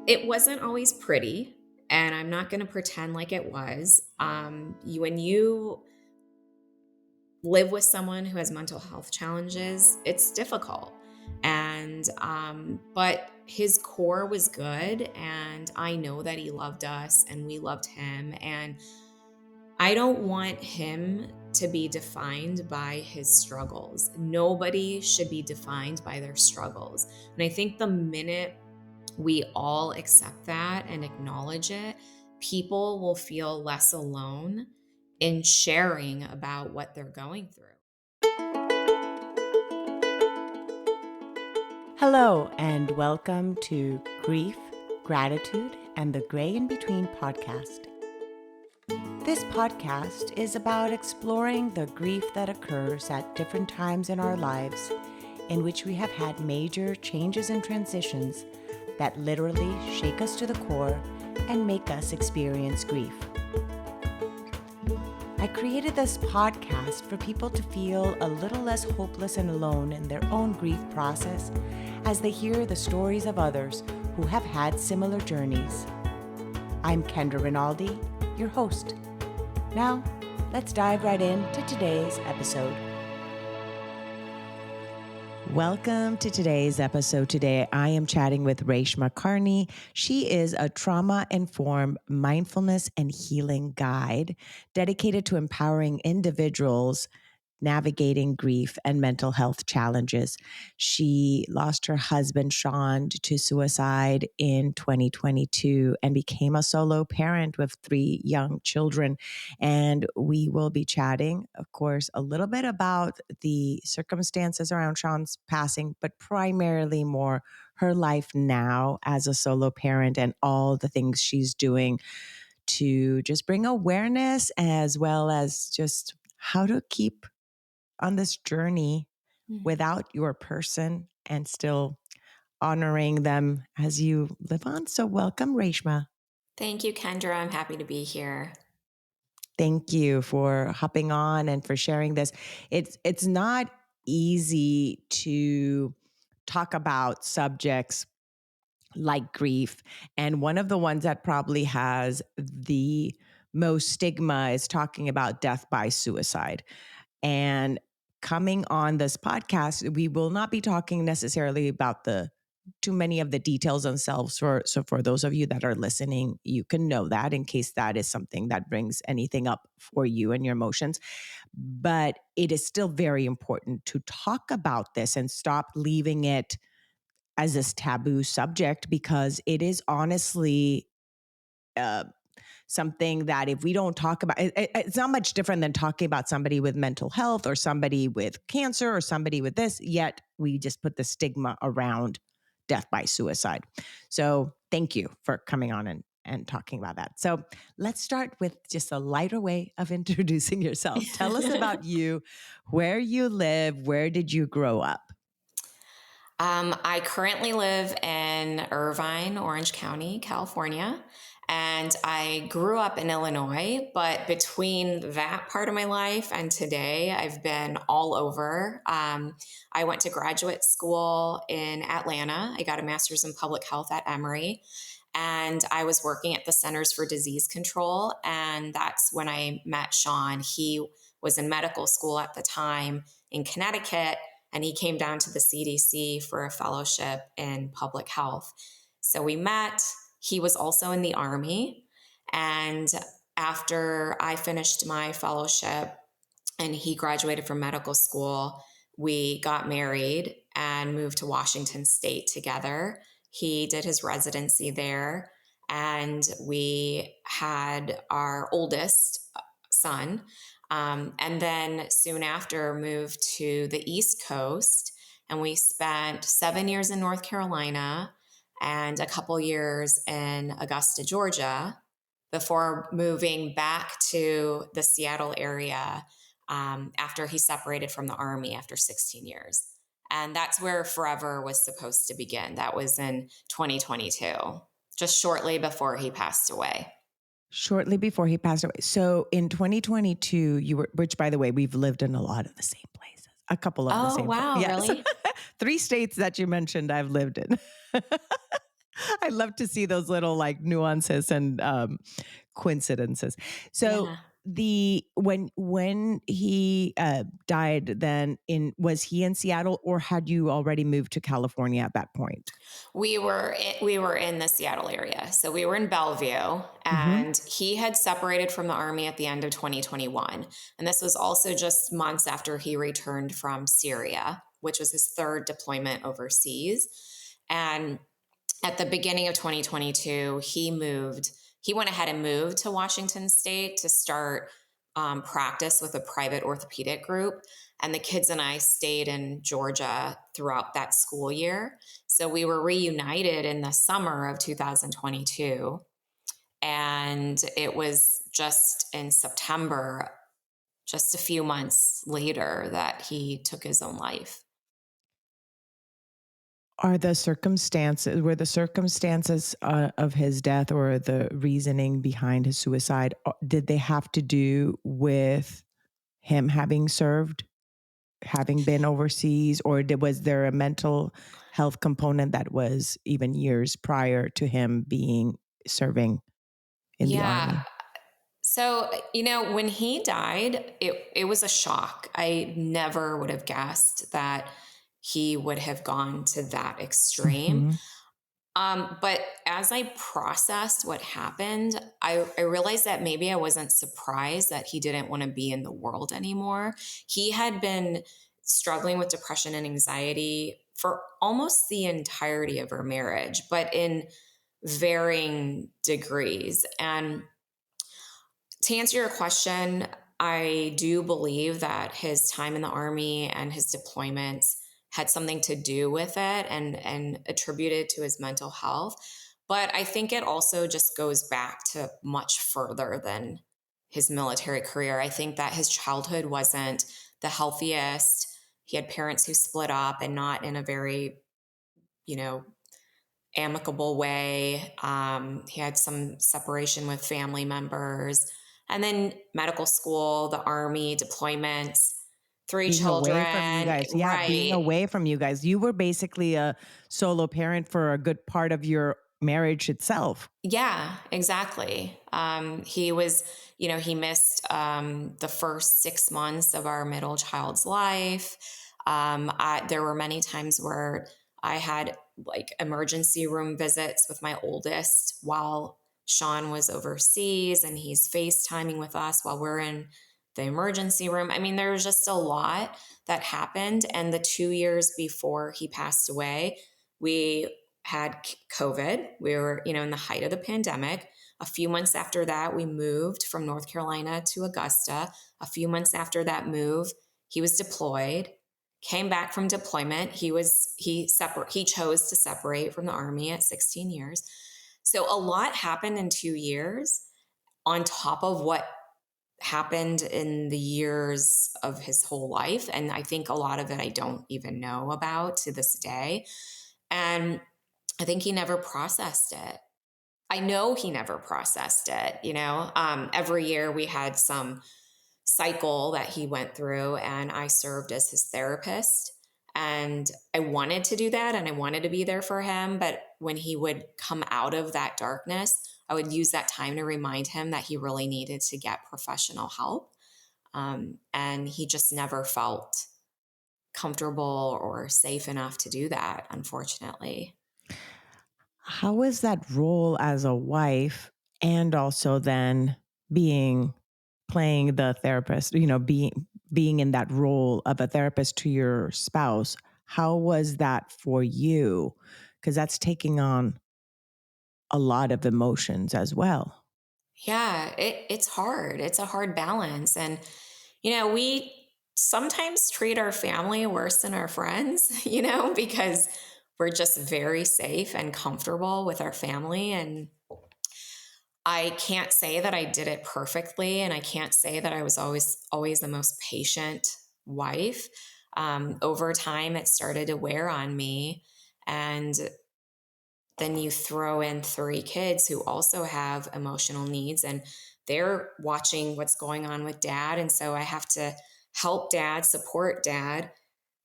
It wasn't always pretty, and I'm not going to pretend like it was. When you live with someone who has mental health challenges, it's difficult. But his core was good, and I know that he loved us and we loved him. And I don't want him to be defined by his struggles. Nobody should be defined by their struggles. And I think the minute we all accept that and acknowledge it, people will feel less alone in sharing about what they're going through. Hello, and welcome to Grief, Gratitude, and the Gray in Between podcast. This podcast is about exploring the grief that occurs at different times in our lives, in which we have had major changes and transitions that literally shake us to the core and make us experience grief. I created this podcast for people to feel a little less hopeless and alone in their own grief process as they hear the stories of others who have had similar journeys. I'm Kendra Rinaldi, your host. Now, let's dive right into today's episode. Welcome to today's episode. Today, I am chatting with Reshma Kearney. She is a trauma-informed mindfulness and healing guide dedicated to empowering individuals navigating grief and mental health challenges. She lost her husband, Sean, to suicide in 2022 and became a solo parent with 3 young children. And we will be chatting, of course, a little bit about the circumstances around Sean's passing, but primarily more her life now as a solo parent and all the things she's doing to just bring awareness as well as just how to keep on this journey without your person and still honoring them as you live on. So welcome, Reshma. Thank you, Kendra. I'm happy to be here. Thank you for hopping on and for sharing this. It's not easy to talk about subjects like grief. And one of the ones that probably has the most stigma is talking about death by suicide. And coming on this podcast, we will not be talking necessarily about too many of the details themselves. So for those of you that are listening, you can know that in case that is something that brings anything up for you and your emotions. But it is still very important to talk about this and stop leaving it as this taboo subject, because it is honestly something that if we don't talk about, it's not much different than talking about somebody with mental health or somebody with cancer or somebody with this, yet we just put the stigma around death by suicide. So thank you for coming on and talking about that. So let's start with just a lighter way of introducing yourself. Tell us about you, where you live, where did you grow up? I currently live in Irvine, Orange County, California, and I grew up in Illinois. But between that part of my life and today, I've been all over. I went to graduate school in Atlanta. I got a master's in public health at Emory, and I was working at the Centers for Disease Control. And that's when I met Sean. He was in medical school at the time in Connecticut, and he came down to the CDC for a fellowship in public health. So we met. He was also in the Army. And after I finished my fellowship and he graduated from medical school, we got married and moved to Washington State together. He did his residency there, and we had our oldest son. And then soon after, moved to the East Coast, and we spent 7 years in North Carolina and a couple years in Augusta, Georgia, before moving back to the Seattle area after he separated from the Army after 16 years. And that's where forever was supposed to begin. That was in 2022, just shortly before he passed away. Shortly before he passed away. So in 2022, you were, which by the way, we've lived in a lot of the same places, a couple of the Oh, same wow, places. Yes. really? 3 states that you mentioned I've lived in. I love to see those little like nuances and coincidences. So Yeah. the when he died, then in was he in Seattle or had you already moved to California at that point? We were in the Seattle area. So we were in Bellevue, Hmm. and he had separated from the army at the end of 2021. And this was also just months after he returned from Syria, which was his third deployment overseas. And at the beginning of 2022, he went ahead and moved to Washington State to start practice with a private orthopedic group. And the kids and I stayed in Georgia throughout that school year. So we were reunited in the summer of 2022. And it was just in September, just a few months later, that he took his own life. Were the circumstances of his death or the reasoning behind his suicide, did they have to do with him having served, having been overseas, or was there a mental health component that was even years prior to him being serving in the Yeah. army? So, when he died, it was a shock. I never would have guessed that he would have gone to that extreme. Mhm. But as I processed what happened, I realized that maybe I wasn't surprised that he didn't want to be in the world anymore. He had been struggling with depression and anxiety for almost the entirety of our marriage, but in varying degrees. And to answer your question, I do believe that his time in the army and his deployments had something to do with it, and attributed to his mental health. But I think it also just goes back to much further than his military career. I think that his childhood wasn't the healthiest. He had parents who split up, and not in a very, you know, amicable way. He had some separation with family members, and then medical school, the army, deployments, three Being away from you children. guys. Yeah, being Right. away from you guys. You were basically a solo parent for a good part of your marriage itself. Yeah, exactly. He missed the first 6 months of our middle child's life. There were many times where I had like emergency room visits with my oldest while Sean was overseas, and he's FaceTiming with us while we're in the emergency room. I mean, there was just a lot that happened. And the 2 years before he passed away, we had COVID. We were, in the height of the pandemic. A few months after that, we moved from North Carolina to Augusta. A few months after that move, he was deployed. Came back from deployment. He chose to separate from the army at 16 years. So a lot happened in 2 years on top of what happened in the years of his whole life. And I think a lot of it I don't even know about to this day. And I think he never processed it. I know he never processed it. Every year we had some cycle that he went through, and I served as his therapist. And I wanted to do that, and I wanted to be there for him. But when he would come out of that darkness, I would use that time to remind him that he really needed to get professional help. And he just never felt comfortable or safe enough to do that, unfortunately. How was that role as a wife and also then being playing the therapist, being in that role of a therapist to your spouse? How was that for you? Because that's taking on a lot of emotions as well. Yeah, it's hard. It's a hard balance. And, we sometimes treat our family worse than our friends, because we're just very safe and comfortable with our family. And I can't say that I did it perfectly. And I can't say that I was always the most patient wife. Over time, it started to wear on me. And then you throw in three kids who also have emotional needs, and they're watching what's going on with dad. And so I have to help dad,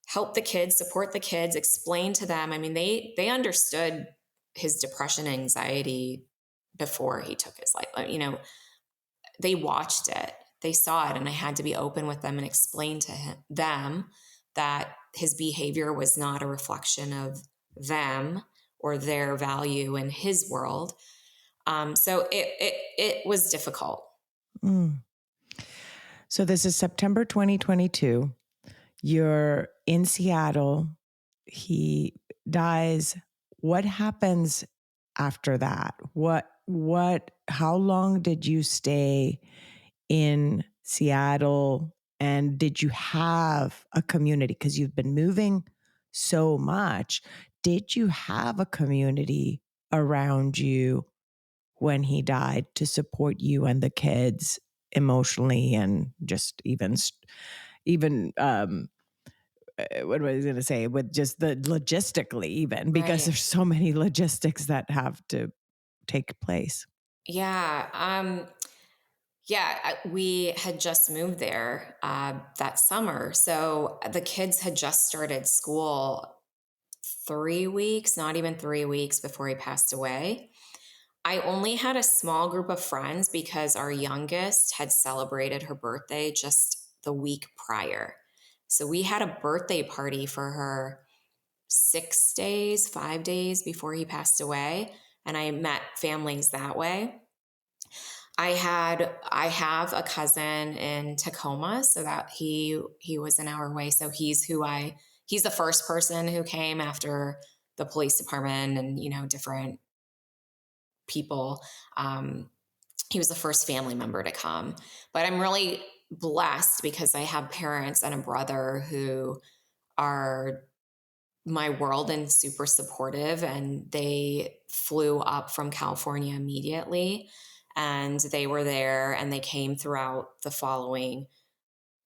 help the kids, support the kids, explain to them. I mean, they understood his depression, anxiety before he took his life. They watched it, they saw it, and I had to be open with them and explain to them that his behavior was not a reflection of them or their value in his world. So it was difficult. Mm. So this is September 2022. You're in Seattle. He dies. What happens after that? How long did you stay in Seattle? And did you have a community? Because you've been moving so much. Did you have a community around you when he died to support you and the kids emotionally and just even what was I going to say, with just the logistically, even because Right. there's so many logistics that have to take place. Yeah. We had just moved there that summer. So the kids had just started school 3 weeks, not even 3 weeks before he passed away. I only had a small group of friends because our youngest had celebrated her birthday just the week prior. So we had a birthday party for her 6 days, 5 days before he passed away. And I met families that way. I have a cousin in Tacoma, so that he was an hour away. So he's the first person who came after the police department and different people. Um, he was the first family member to come. But I'm really blessed because I have parents and a brother who are my world and super supportive, and they flew up from California immediately, and they were there, and they came throughout the following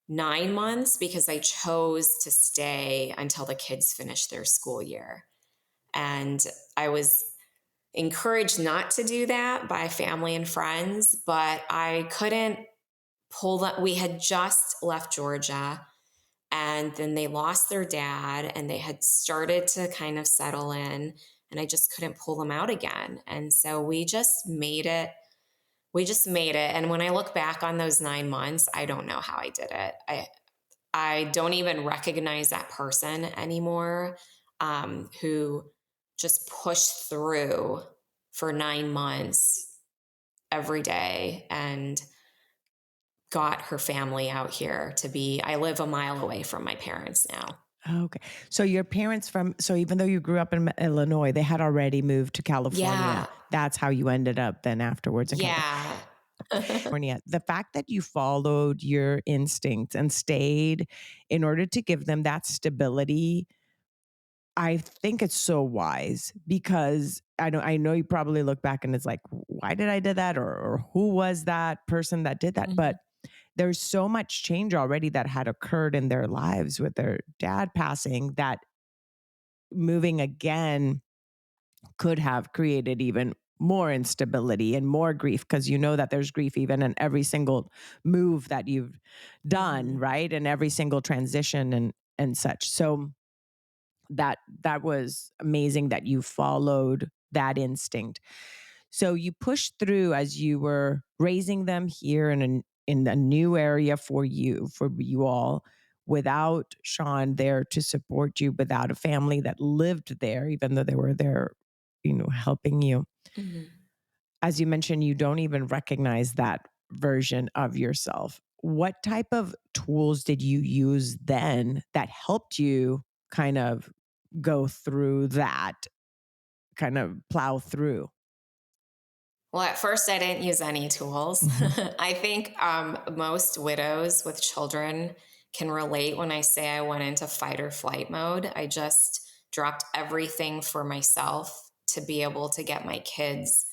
9 months because I chose to stay until the kids finished their school year. And I was encouraged not to do that by family and friends, but I couldn't pull that. We had just left Georgia, and then they lost their dad, and they had started to kind of settle in, and I just couldn't pull them out again. And so we just made it. We just made it. And when I look back on those 9 months, I don't know how I did it. I don't even recognize that person anymore, who just pushed through for 9 months every day and got her family out here to be. I live a mile away from my parents now. Okay. So your parents so even though you grew up in Illinois, they had already moved to California. Yeah. That's how you ended up then afterwards in Yeah. California. The fact that you followed your instincts and stayed in order to give them that stability, I think it's so wise, because I know you probably look back and it's like, why did I do that? Or who was that person that did that? But Mhm. there's so much change already that had occurred in their lives with their dad passing, that moving again could have created even more instability and more grief, because you know that there's grief even in every single move that you've done, Mhm. right? And every single transition and such. So that was amazing that you followed that instinct. So you pushed through as you were raising them here in a new area for you all, without Sean there to support you, without a family that lived there, even though they were there, helping you. Mhm. As you mentioned, you don't even recognize that version of yourself. What type of tools did you use then that helped you kind of go through that, kind of plow through? Well, at first, I didn't use any tools. Mhm. I think most widows with children can relate when I say I went into fight or flight mode. I just dropped everything for myself to be able to get my kids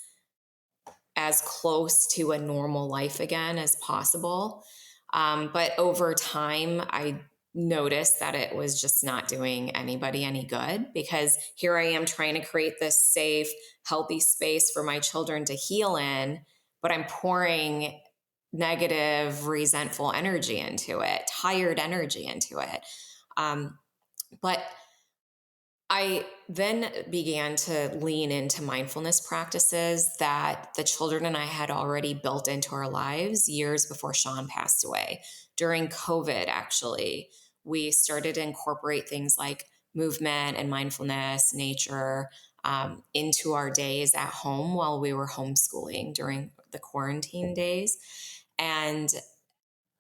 as close to a normal life again as possible. But over time, I noticed that it was just not doing anybody any good, because here I am trying to create this safe, healthy space for my children to heal in, but I'm pouring negative, resentful energy into it, tired energy into it. But I then began to lean into mindfulness practices that the children and I had already built into our lives years before Sean passed away. During COVID, actually, we started to incorporate things like movement and mindfulness, nature, into our days at home while we were homeschooling during the quarantine days. And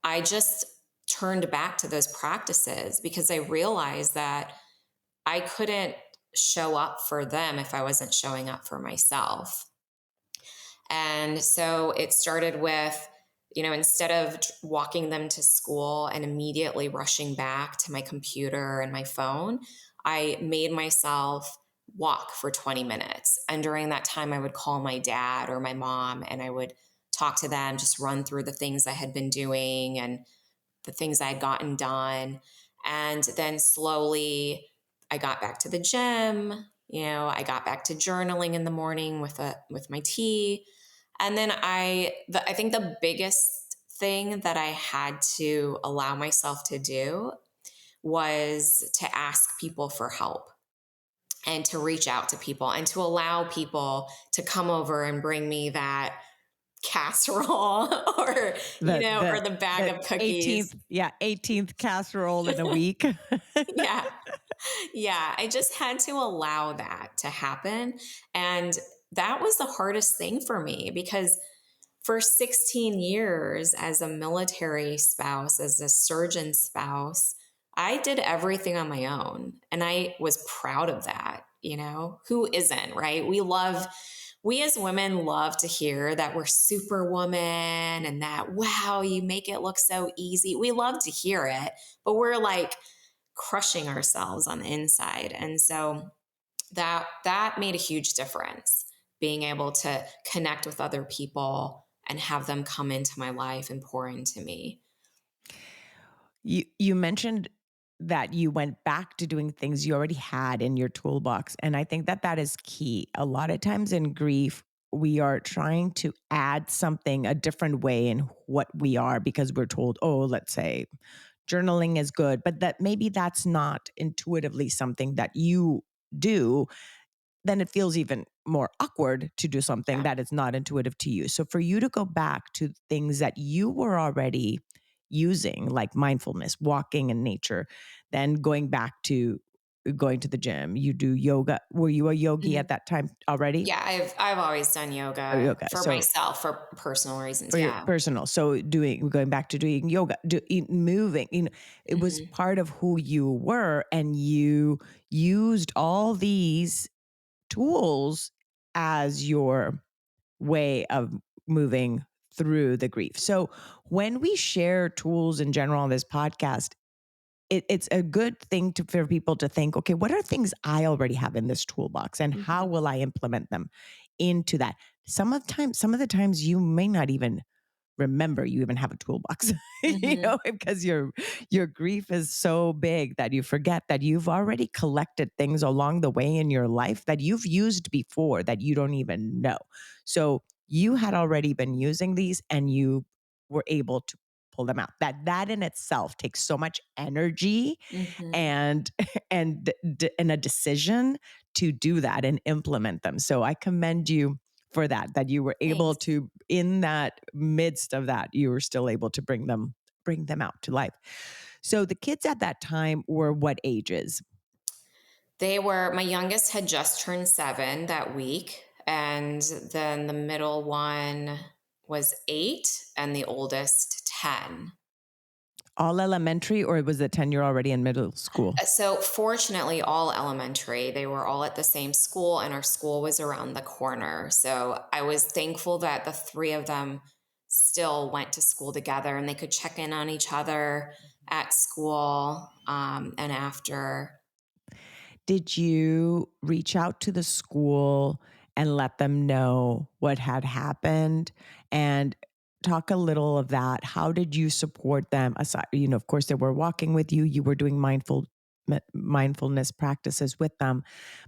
I just turned back to those practices because I realized that I couldn't show up for them if I wasn't showing up for myself. And so it started with, instead of walking them to school and immediately rushing back to my computer and my phone, I made myself walk for 20 minutes. And during that time, I would call my dad or my mom and I would talk to them, just run through the things I had been doing and the things I had gotten done. And then slowly I got back to the gym. I got back to journaling in the morning with my tea. And then I think the biggest thing that I had to allow myself to do was to ask people for help and to reach out to people and to allow people to come over and bring me that casserole or The or the the bag the of cookies. 18th, yeah, 18th casserole in a week. Yeah. Yeah, I just had to allow that to happen, and that was the hardest thing for me because for 16 years as a military spouse, as a surgeon spouse, I did everything on my own, and I was proud of that. Who isn't, right? We as women love to hear that we're superwoman and that, wow, you make it look so easy. We love to hear it, but we're like crushing ourselves on the inside. And so that made a huge difference, being able to connect with other people and have them come into my life and pour into me. You mentioned that you went back to doing things you already had in your toolbox, and I think that that is key. A lot of times in grief, we are trying to add something a different way in what we are because we're told, oh, let's say journaling is good, but that maybe that's not intuitively something that you do. Then it feels even more awkward to do something Yeah. that is not intuitive to you. So for you to go back to things that you were already using, like mindfulness, walking in nature, then going to the gym, you do yoga. Were you a yogi at Mhm. that time already? Yeah, I've always done Or yoga yoga. for So myself for personal reasons. for your Yeah. personal, so going back to doing yoga, moving, it was Hmm. part of who you were, and you used all these tools as your way of moving through the grief. So when we share tools in general on this podcast, it's a good thing for people to think, okay, what are things I already have in this toolbox and how Hmm. will I implement them into that? Some of the times you may not even remember you even have a toolbox, Hmm. because your grief is so big that you forget that you've already collected things along the way in your life that you've used before that you don't even know. So you had already been using these and you were able to pull them out. That in itself takes so much energy Hmm. and and a decision to do that and implement them. So I commend you for that you were able Thanks. to, in that midst of that, you were still able to bring them out to life. So the kids at that time were what ages? My youngest had just turned 7 that week. And then the middle one was 8 and the oldest 10. All elementary, or was the 10-year already in middle school? So fortunately, all elementary. They were all at the same school, and our school was around the corner. So I was thankful that the three of them still went to school together and they could check in on each other at school and after. Did you reach out to the school and let them know what had happened, and talk a little of that? How did you support them? Aside, of course, they were walking with you. You were doing mindfulness practices with them,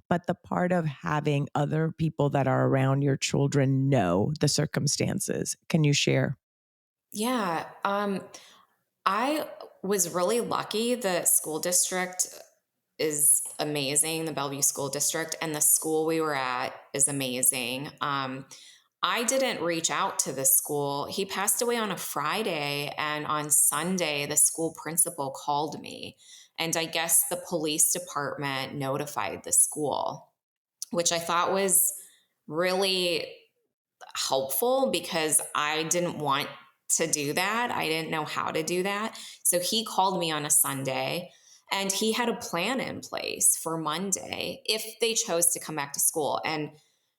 but the part of having other people that are around your children know the circumstances. Can you share? Yeah. I was really lucky. The school district is amazing, the Bellevue School District, and the school we were at is amazing. I didn't reach out to the school. He passed away on a Friday, and on Sunday, the school principal called me. And I guess the police department notified the school, which I thought was really helpful because I didn't want to do that. I didn't know how to do that. So he called me on a Sunday and he had a plan in place for Monday if they chose to come back to school. And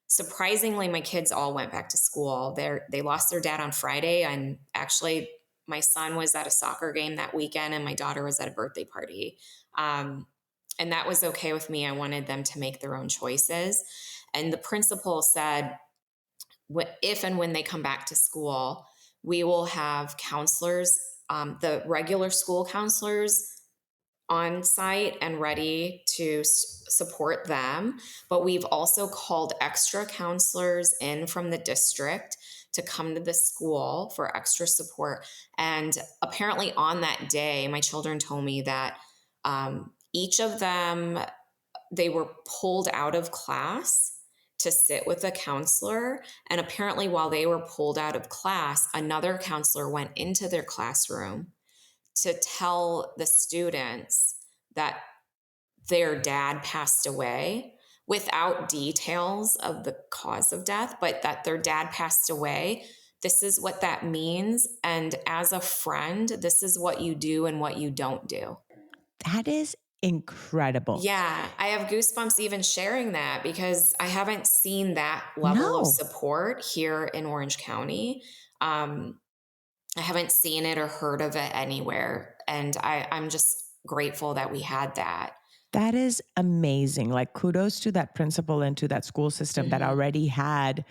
surprisingly, my kids all went back to school. They lost their dad on Friday. And actually, my son was at a soccer game that weekend and my daughter was at a birthday party. Um, and that was okay with me. I wanted them to make their own choices. And the principal said, if and when they come back to school, we will have counselors, the regular school counselors on site and ready to support them. But we've also called extra counselors in from the district to come to the school for extra support. And apparently, on that day, my children told me that each of them, they were pulled out of class to sit with a counselor. And apparently, while they were pulled out of class, another counselor went into their classroom to tell the students that their dad passed away without details of the cause of death, but that their dad passed away. This is what that means. And as a friend, this is what you do and what you don't do. That is incredible. Yeah, I have goosebumps even sharing that because I haven't seen that level of No, support here in Orange County. Um, I haven't seen it or heard of it anywhere. And I'm just grateful that we had that. that is amazing. Like, kudos to that principal and to that school system that Mhm, already had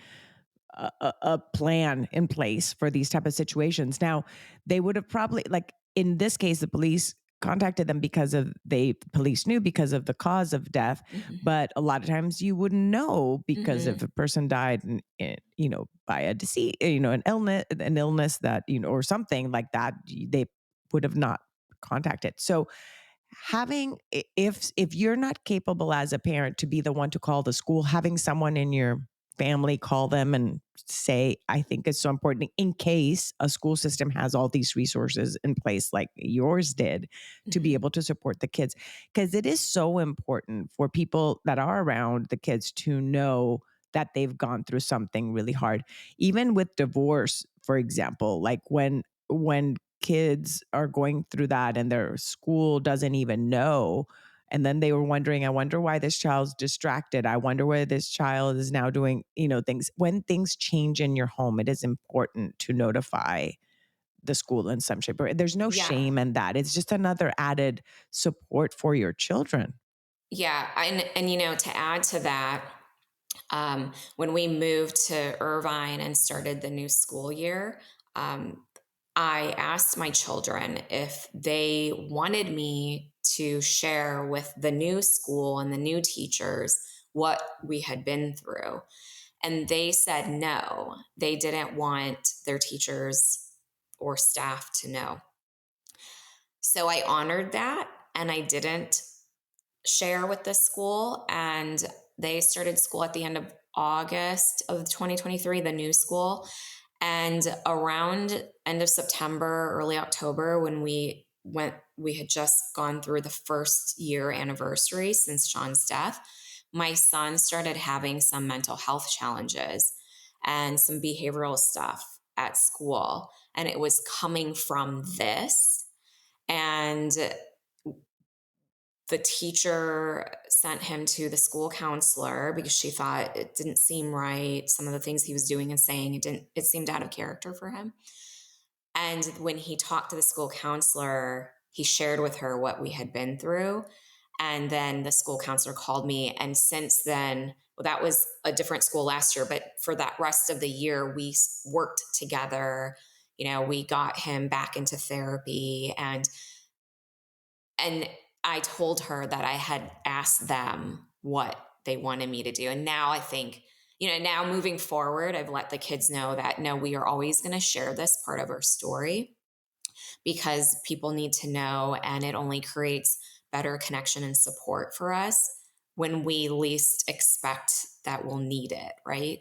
a plan in place for these type of situations. Now, they would have probably, like in this case, the police contacted them because of police knew because of the cause of death, mhm, but a lot of times you wouldn't know because if mhm. a person died by a disease, an illness that or something like that, they would have not contacted. So having if you're not capable as a parent to be the one to call the school, having someone in your family call them and say, I think it's so important in case a school system has all these resources in place like yours did to be Mhm. able to support the kids, because it is so important for people that are around the kids to know that they've gone through something really hard. Even with divorce, for example, like when kids are going through that and their school doesn't even know. And then they were wondering, I wonder why this child's distracted. I wonder where this child is now doing, things. When things change in your home, it is important to notify the school in some shape. Or there's no Yeah. shame in that. It's just another added support for your children. Yeah. And to add to that, when we moved to Irvine and started the new school year, um, I asked my children if they wanted me to share with the new school and the new teachers what we had been through. And they said no, they didn't want their teachers or staff to know. So I honored that and I didn't share with the school. And they started school at the end of August of 2023, the new school. And around end of September, early October, when we had just gone through the first year anniversary since Sean's death. My son started having some mental health challenges and some behavioral stuff at school. And it was coming from this. And the teacher sent him to the school counselor because she thought it didn't seem right. Some of the things he was doing and saying, it seemed out of character for him. And when he talked to the school counselor, he shared with her what we had been through. And then the school counselor called me. And since then, well, that was a different school last year, but for that rest of the year, we worked together. We got him back into therapy, and I told her that I had asked them what they wanted me to do. And now I think, now moving forward, I've let the kids know that no, we are always going to share this part of our story because people need to know, and it only creates better connection and support for us when we least expect that we'll need it, right?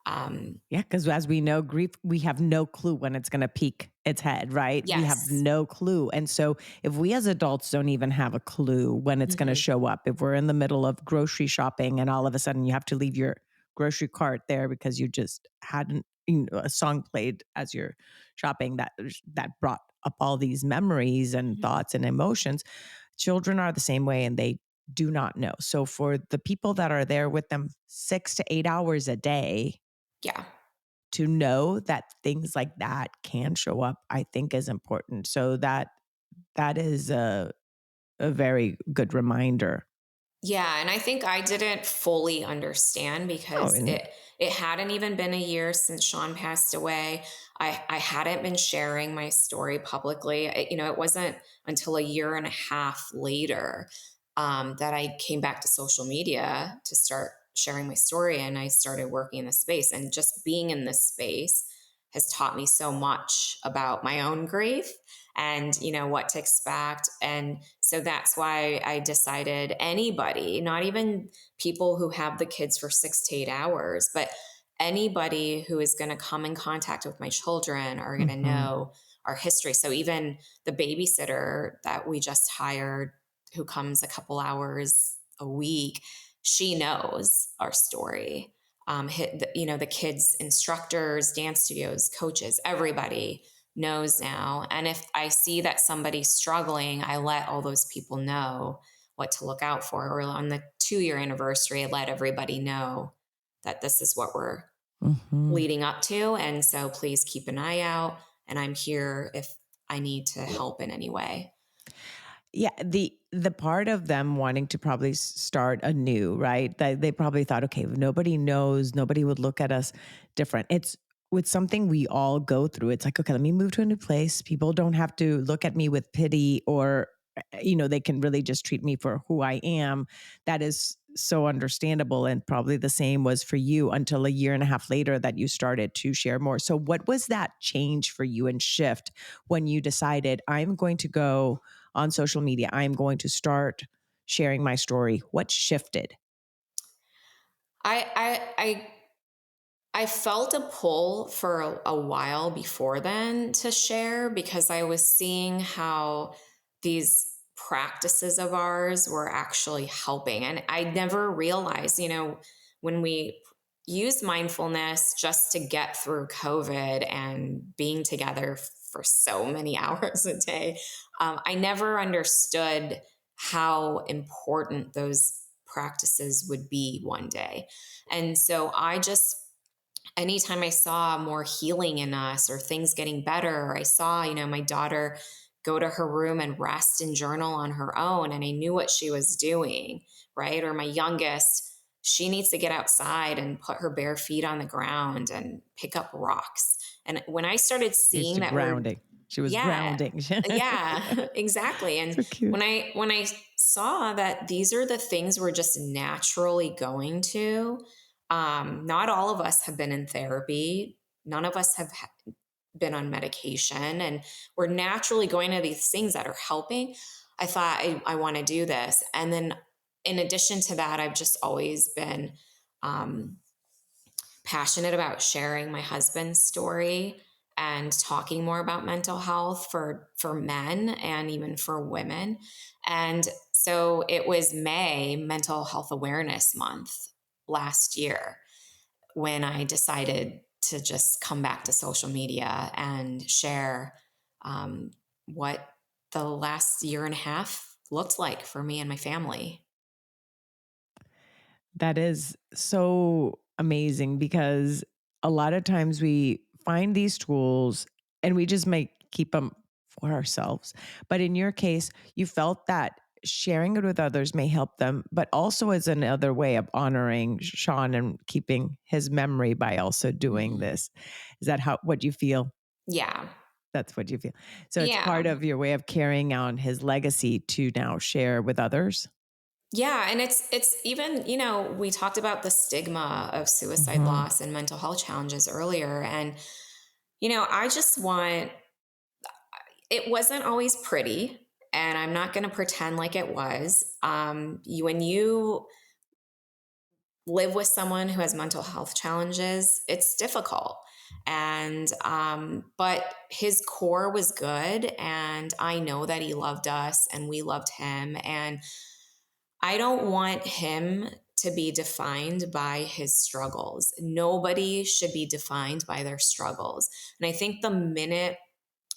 Um, Yeah, because as we know, grief, we have no clue when it's going to peak its head, right? We have yes. no clue. And so, if we as adults don't even have a clue when it's going to Hmm. show up, if we're in the middle of grocery shopping and all of a sudden you have to leave your grocery cart there because you just hadn't, a song played as you're shopping that brought up all these memories and Hmm. thoughts and emotions, children are the same way and they do not know. So, for the people that are there with them 6 to 8 hours a day, Yeah. to know that things like that can show up, I think is important. So that is a very good reminder. Yeah, and I think I didn't fully understand Oh, because and it hadn't even been a year since Sean passed away. I hadn't been sharing my story publicly. It wasn't until a year and a half later that I came back to social media to start sharing my story, and I started working in this space. And just being in this space has taught me so much about my own grief and what to expect. And so that's why I decided anybody, not even people who have the kids for 6 to 8 hours, but anybody who is going to come in contact with my children are going to mhm, know our history. So even the babysitter that we just hired, who comes a couple hours a week, she knows our story. The kids, instructors, dance studios, coaches, everybody knows now. And if I see that somebody's struggling, I let all those people know what to look out for. Or on the 2 year anniversary, I let everybody know that this is what we're mhm. leading up to. And so please keep an eye out. And I'm here if I need to help in any way. Yeah, the part of them wanting to probably start anew, right? They probably thought, okay, if nobody knows, nobody would look at us different. It's with something we all go through. It's like, okay, let me move to a new place. People don't have to look at me with pity or they can really just treat me for who I am. That is so understandable. And probably the same was for you until a year and a half later that you started to share more. So what was that change for you and shift when you decided I'm going to go on social media? I'm going to start sharing my story. What shifted? I I I I felt a pull for a while before then to share because I was seeing how these practices of ours were actually helping. And I never realized, when we use mindfulness just to get through COVID and being together for so many hours a day, I never understood how important those practices would be one day. And so I just anytime I saw more healing in us or things getting better, or I saw, my daughter go to her room and rest and journal on her own, and I knew what she was doing, right? Or my youngest, she needs to get outside and put her bare feet on the ground and pick up rocks. And when I started Used seeing to that we're grounding. She was yeah. grounding. Yeah, exactly. And So cute. when I saw that these are the things we're just naturally going to, not all of us have been in therapy. None of us have been on medication, and we're naturally going to these things that are helping. I thought I want to do this. And then in addition to that, I've just always been um, passionate about sharing my husband's story and talking more about mental health for men and even for women. And so it was May, Mental Health Awareness Month last year, when I decided to just come back to social media and share um, what the last year and a half looked like for me and my family. That is so amazing because a lot of times we find these tools and we just might keep them for ourselves. But in your case, you felt that sharing it with others may help them, but also as another way of honoring Sean and keeping his memory by also doing Mhm. this. Is that what you feel? Yeah. That's what you feel. So it's Yeah. part of your way of carrying on his legacy to now share with others. Yeah, and it's even, we talked about the stigma of suicide Mhm. loss and mental health challenges earlier. And, I just want it wasn't always pretty. and I'm not going to pretend like it was. When you live with someone who has mental health challenges, it's difficult. But his core was good. And I know that he loved us and we loved him. And I don't want him to be defined by his struggles. Nobody should be defined by their struggles. And I think the minute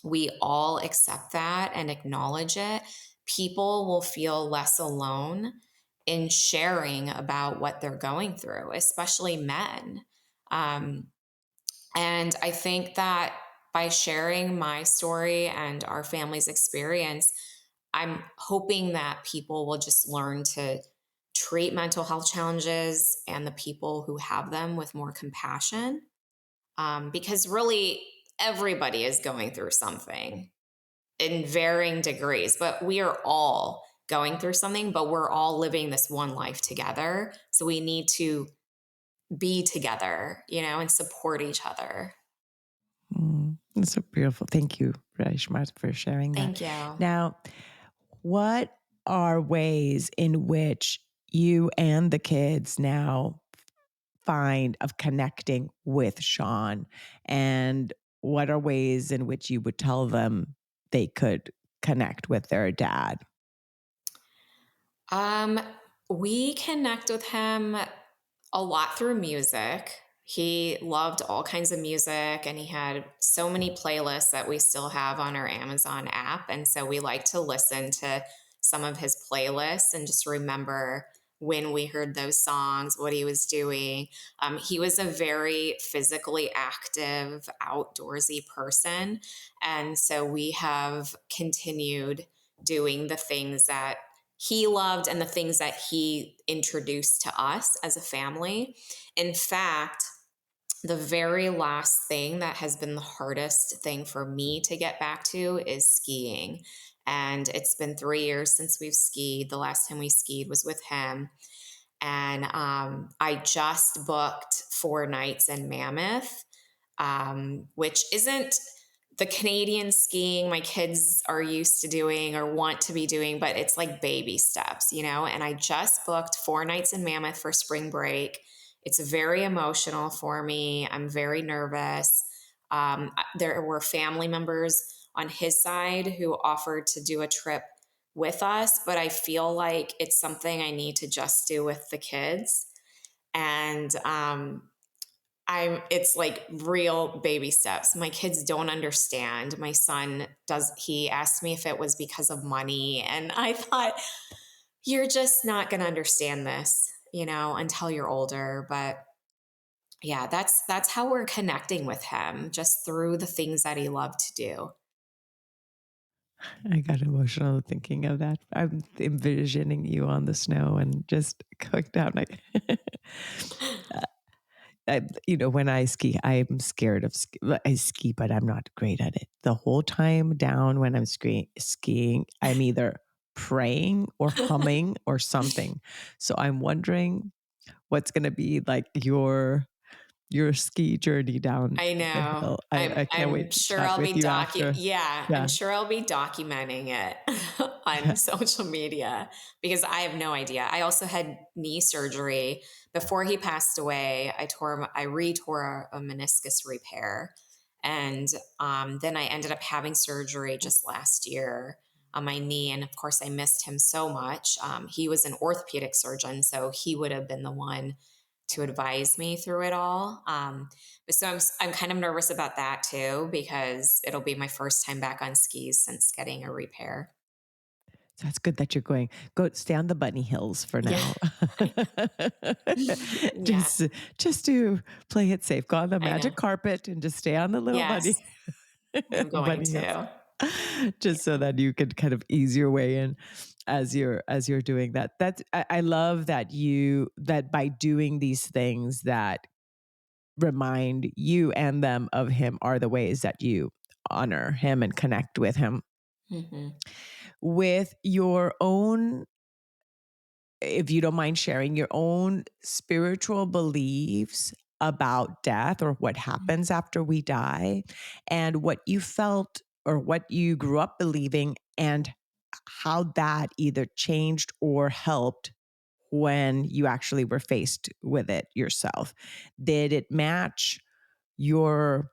we all accept that and acknowledge it, people will feel less alone in sharing about what they're going through, especially men. Um, and I think that by sharing my story and our family's experience, I'm hoping that people will just learn to treat mental health challenges and the people who have them with more compassion. Because really, everybody is going through something in varying degrees, but we are all going through something, but we're all living this one life together. So we need to be together, and support each other. That's so beautiful. Thank you, Reshma, for sharing that. Thank you. Now, what are ways in which you and the kids now find of connecting with Sean? And what are ways in which you would tell them they could connect with their dad? Um, we connect with him a lot through music. He loved all kinds of music and he had so many playlists that we still have on our Amazon app. And so we like to listen to some of his playlists and just remember when we heard those songs, what he was doing. He was a very physically active, outdoorsy person. And so we have continued doing the things that he loved and the things that he introduced to us as a family. In fact, the very last thing that has been the hardest thing for me to get back to is skiing. And it's been 3 years since we've skied. The last time we skied was with him. And I just booked 4 nights in Mammoth, which isn't the Canadian skiing my kids are used to doing or want to be doing, but it's like baby steps. And I just booked 4 nights in Mammoth for spring break. It's very emotional for me. I'm very nervous. There were family members on his side who offered to do a trip with us, but I feel like it's something I need to just do with the kids. And it's like real baby steps. My kids don't understand. My son does, he asked me if it was because of money. And I thought, you're just not going to understand this, until you're older. But yeah, that's how we're connecting with him, just through the things that he loved to do. I got emotional thinking of that. I'm envisioning you on the snow and just going down. When I ski, I'm scared of ski. Well, I ski, but I'm not great at it. The whole time down when I'm skiing, I'm either praying or humming or something. So I'm wondering what's going to be like your ski journey down I the know. hill. I'm I can't I'm wait to sure chat I'll with be you after. I'm Yeah. sure I'll be documenting it on social media because I have no idea. I also had knee surgery before he passed away. I retore a meniscus repair, and then I ended up having surgery just last year on my knee. And of course, I missed him so much. He was an orthopedic surgeon, so he would have been the one to advise me through it all. But so I'm kind of nervous about that too because it'll be my first time back on skis since getting a repair. So that's good that you're going. Go stay on the bunny hills for Yeah. now. Yeah, just just to play it safe. Go on the I know. magic carpet and just stay on the little Yes, bunny I'm going bunny hills. to. Just so that you can kind of ease your way in as you're doing that. I love that by doing these things that remind you and them of him are the ways that you honor him and connect with him. Mhm. With your own, if you don't mind sharing your own spiritual beliefs about death or what happens after we die, and what you felt or what you grew up believing and how that either changed or helped when you actually were faced with it yourself. Did it match your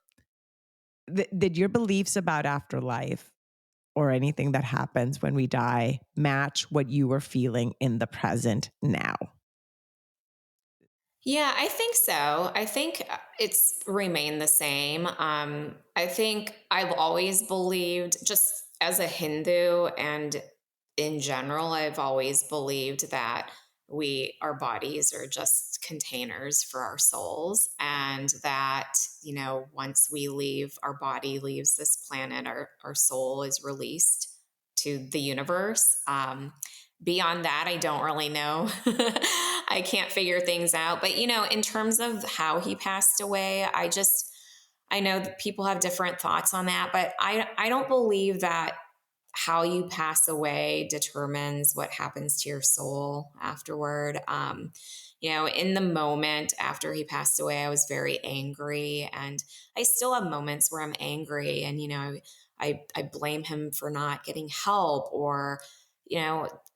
did your beliefs about afterlife or anything that happens when we die match what you were feeling in the present now? Yeah, I think so. I think it's remained the same. I think I've always believed, just as a Hindu and in general, I've always believed that our bodies are just containers for our souls, and that, once we leave, our body leaves this planet, our soul is released to the universe. Beyond that, I don't really know. I can't figure things out. But, in terms of how he passed away, I know that people have different thoughts on that, but I don't believe that how you pass away determines what happens to your soul afterward. In the moment after he passed away, I was very angry, and I still have moments where I'm angry, and I blame him for not getting help, or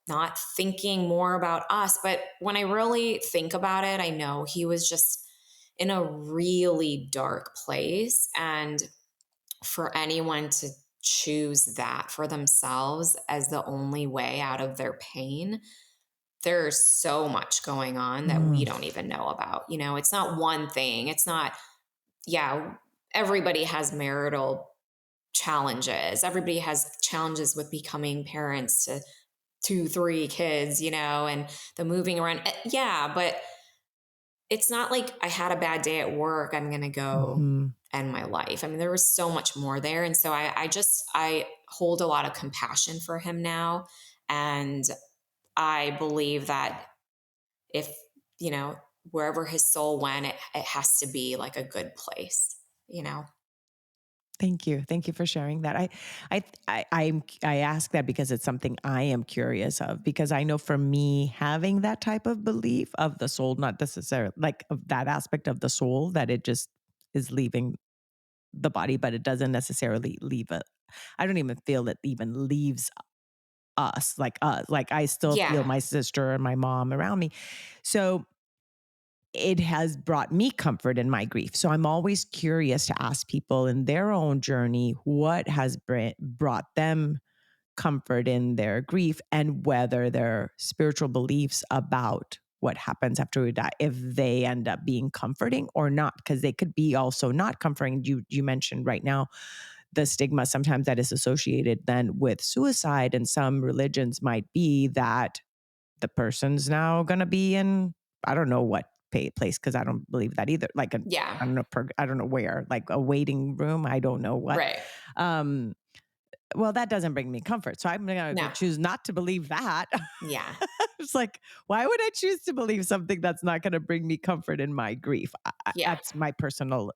not thinking more about us. But when I really think about it, I know he was just in a really dark place, and for anyone to choose that for themselves as the only way out of their pain, there's so much going on that we Mm, don't even know about. It's not one thing. It's not, yeah, everybody has marital challenges. Everybody has challenges with becoming parents to 2, 3 kids, and the moving around. Yeah, but it's not like I had a bad day at work, I'm going to go mhm. end my life. I mean, there was so much more there. And so I hold a lot of compassion for him now. And I believe that if, you know, wherever his soul went, it has to be like a good place. Thank you. Thank you for sharing that. I ask that because it's something I am curious of, because I know for me, having that type of belief of the soul, not necessarily like of that aspect of the soul, that it just is leaving the body, but it doesn't necessarily leave it. I don't even feel it even leaves us, like us. Like I still feel Yeah. my sister and my mom around me. So it has brought me comfort in my grief. So I'm always curious to ask people in their own journey what has brought them comfort in their grief, and whether their spiritual beliefs about what happens after we die, if they end up being comforting or not, because they could be also not comforting. You mentioned right now the stigma sometimes that is associated then with suicide, and some religions might be that the person's now going to be in, I don't know what place, because I don't believe that either. Like Yeah. I don't know, I don't know where, like a waiting room. I don't know what. Right. Um, well, that doesn't bring me comfort. So I'm going to No. choose not to believe that. Yeah. It's like, why would I choose to believe something that's not going to bring me comfort in my grief? Yeah. That's my personal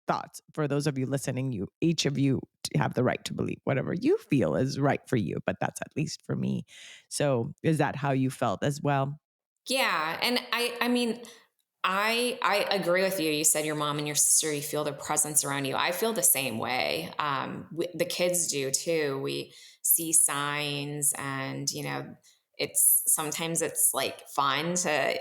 thoughts. For those of you listening, each of you have the right to believe whatever you feel is right for you, but that's at least for me. So is that how you felt as well? Yeah. And I mean, I agree with you. You said your mom and your sister, you feel their presence around you. I feel the same way. The kids do too. We see signs, and it's sometimes it's like fun to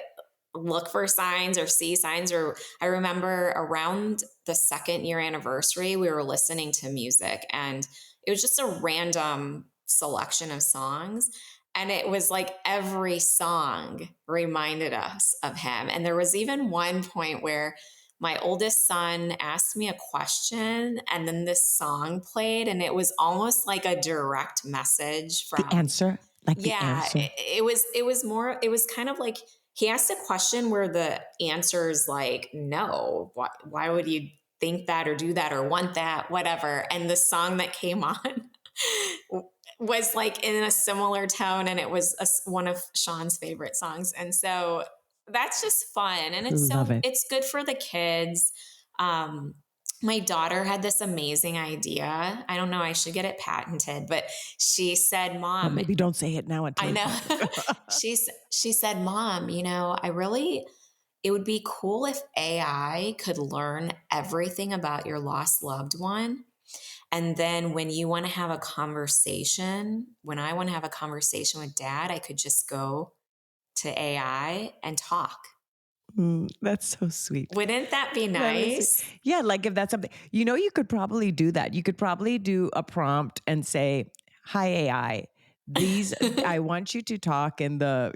look for signs or see signs. Or I remember around the 2nd year anniversary, we were listening to music, and it was just a random selection of songs, and it was like every song reminded us of him. And there was even one point where my oldest son asked me a question, and then this song played, and it was almost like a direct message The from, answer, like the yeah, answer. it was kind of like he asked a question where the answer is like, no, why would you think that or do that or want that, whatever. And the song that came on was like in a similar tone, and it was one of Sean's favorite songs. And so that's just fun, and Love it. it's good for the kids. um my daughter had this amazing idea. I don't know, I should get it patented, but she said, Well, mom, maybe don't say it now until I you know. patent it. She said, mom, it would be cool if AI could learn everything about your lost loved one, And then when you want to have a conversation, when I want to have a conversation with dad, I could just go to AI and talk. That's so sweet. Wouldn't that be That is sweet. nice? Yeah, like if that's something, you could probably do that. You could probably do a prompt and say, "Hi AI, these I want you to talk in the,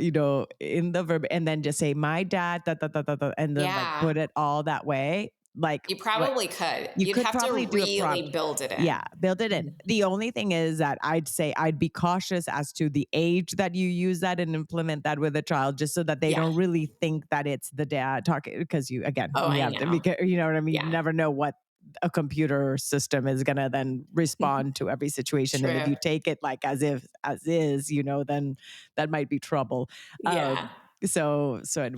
in the verb," and then just say, "My dad, da, da, da, da, da," and then like Yeah, put it all that way. Like you what probably could. you You'd could have probably to do a really prompt. build it Yeah, in. build it in. Mhm. The only thing is that I'd say I'd be cautious as to the age that you use that and implement that with a child, just so that they Yeah. don't really think that it's the dad talking. Because Oh, you I have to be, know. you know what I mean? You Yeah. never know what a computer system is going to then respond to every situation. And if True. you take it like as is, then that might be trouble. Yeah.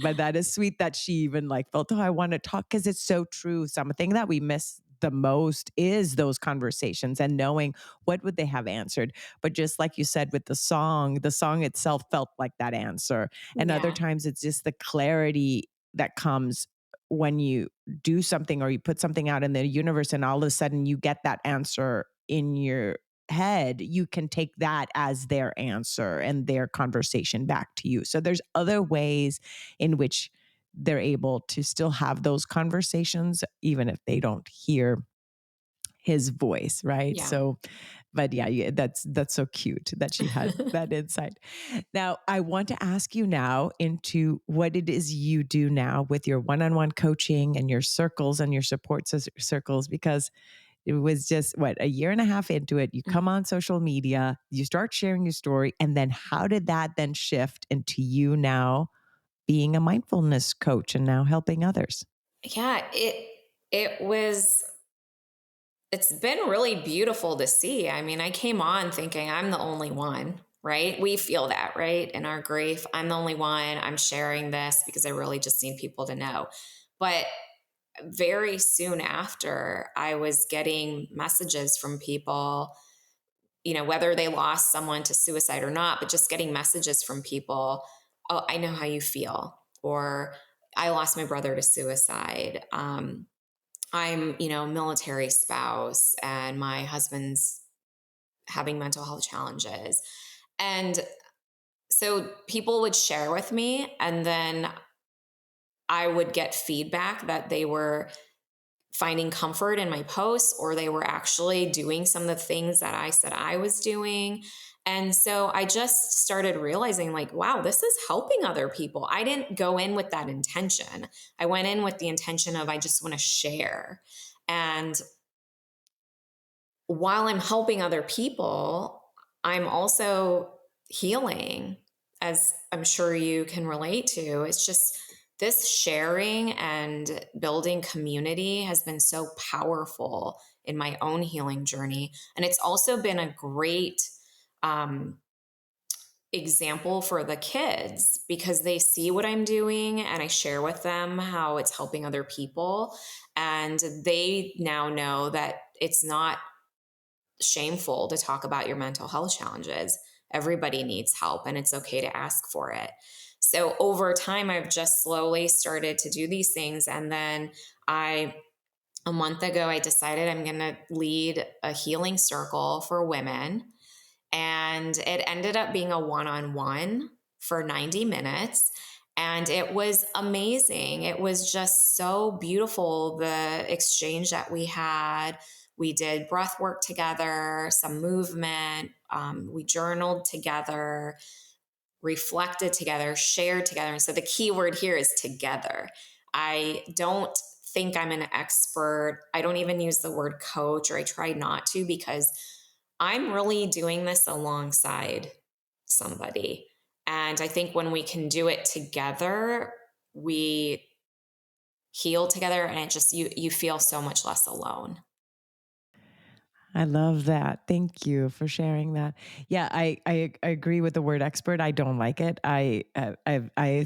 But that is sweet that she even like felt, oh, I want to talk, because it's so true. Something that we miss the most is those conversations and knowing what would they have answered. But just like you said with the song itself felt like that answer. And other Yeah. times it's just the clarity that comes when you do something or you put something out in the universe and all of a sudden you get that answer in your head. You can take that as their answer and their conversation back to you. So there's other ways in which they're able to still have those conversations even if they don't hear his voice, right? Yeah. So, but yeah, that's so cute that she had that insight. Now I want to ask you now into what it is you do now with your one-on-one coaching and your circles and your circles, because it was just what, a year and a half into it, you come Mhm. on social media, you start sharing your story, and then how did that then shift into you now being a mindfulness coach and now helping others? Yeah, it was it's been really beautiful to see. I mean, I came on thinking I'm the only one, right? We feel that, right? In our grief, I'm the only one. I'm sharing this because I really just need people to know. But very soon after, I was getting messages from people, whether they lost someone to suicide or not, but just getting messages from people. Oh, I know how you feel. Or I lost my brother to suicide. I'm, military spouse and my husband's having mental health challenges. And so people would share with me, and then I would get feedback that they were finding comfort in my posts, or they were actually doing some of the things that I said I was doing. And so I just started realizing, like, wow, this is helping other people. I didn't go in with that intention. I went in with the intention of, I just want to share. And while I'm helping other people, I'm also healing, as I'm sure you can relate to. It's just this sharing and building community has been so powerful in my own healing journey. And it's also been a great um, example for the kids because they see what I'm doing and I share with them how it's helping other people. And they now know that it's not shameful to talk about your mental health challenges. Everybody needs help and it's okay to ask for it. So over time, I've just slowly started to do these things. And then a month ago, I decided I'm going to lead a healing circle for women. And it ended up being a one on one for 90 minutes. And it was amazing. It was just so beautiful, the exchange that we had. We did breath work together, some movement. We journaled together, reflected together, shared together. And so the key word here is together. I don't think I'm an expert. I don't even use the word coach, or I try not to, because I'm really doing this alongside somebody. And I think when we can do it together, we heal together and it just you feel so much less alone. I love that. Thank you for sharing that. Yeah, I agree with the word expert. I don't like it. I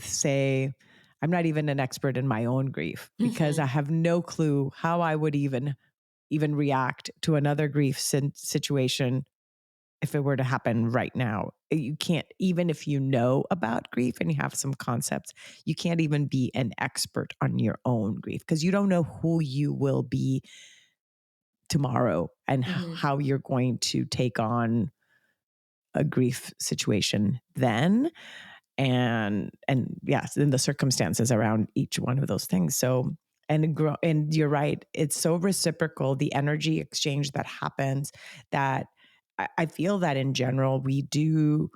say I'm not even an expert in my own grief because I Mhm. have no clue how I would even react to another grief situation if it were to happen right now. You can't, even if you know about grief and you have some concepts, you can't even be an expert on your own grief because you don't know who you will be tomorrow and Mhm. how you're going to take on a grief situation then. And yes, and the circumstances around each one of those things. So, and you're right, it's so reciprocal, the energy exchange that happens, that I feel that in general we do,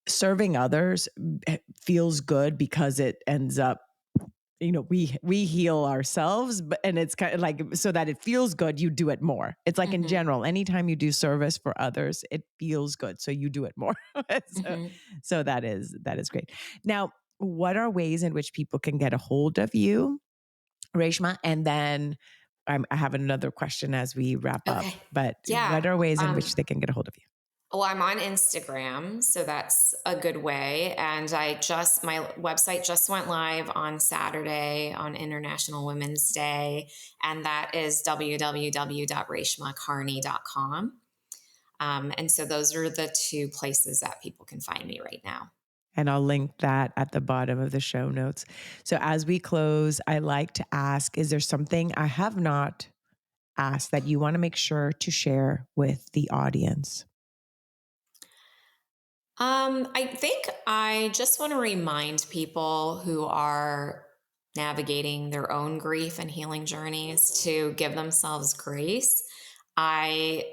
serving others feels good because it ends up, we heal ourselves, but and it's kind of like, so that it feels good, you do it more. It's like in Mhm. general, anytime you do service for others, it feels good, so you do it more. so, Mhm. so that is great. Now, what are ways in which people can get a hold of you, Reshma? And then I have another question as we wrap up, Okay. but Yeah. what are ways in which they can get a hold of you? Well, I'm on Instagram, so that's a good way. And my website just went live on Saturday on International Women's Day, and that is www.reshmakearney.com. And so those are the two places that people can find me right now. And I'll link that at the bottom of the show notes. So as we close, I like to ask, is there something I have not asked that you want to make sure to share with the audience? I think I just want to remind people who are navigating their own grief and healing journeys to give themselves grace. I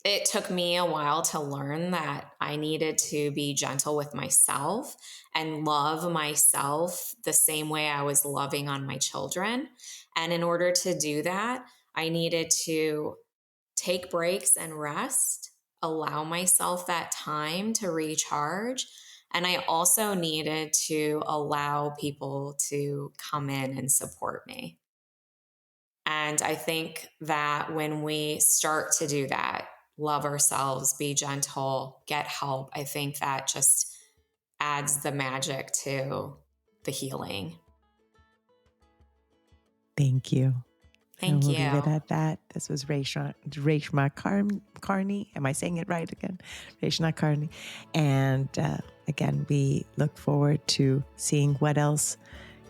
It took me a while to learn that I needed to be gentle with myself and love myself the same way I was loving on my children. And in order to do that, I needed to take breaks and rest, allow myself that time to recharge. And I also needed to allow people to come in and support me. And I think that when we start to do that, love ourselves, be gentle, get help, I think that just adds the magic to the healing. Thank you. And Thank we'll leave it you. at that. This was Reshma Kearney. Am I saying it right again? Reshma Kearney. And again, we look forward to seeing what else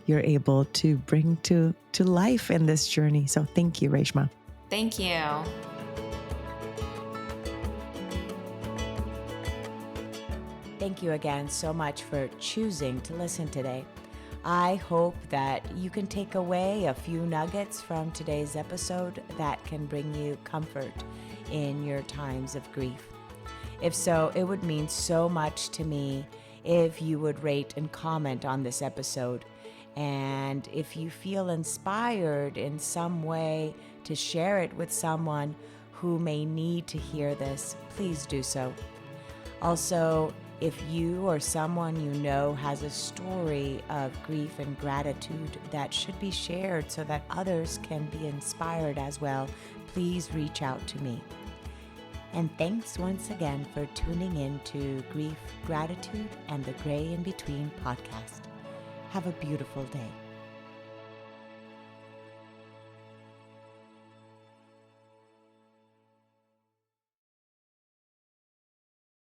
you're able to bring to life in this journey. So thank you, Reshma. Thank you. Thank you again so much for choosing to listen today. I hope that you can take away a few nuggets from today's episode that can bring you comfort in your times of grief. If so, it would mean so much to me if you would rate and comment on this episode. And if you feel inspired in some way to share it with someone who may need to hear this, please do so. Also, if you or someone you know has a story of grief and gratitude that should be shared so that others can be inspired as well, please reach out to me. And thanks once again for tuning in to Grief, Gratitude, and the Gray in Between podcast. Have a beautiful day.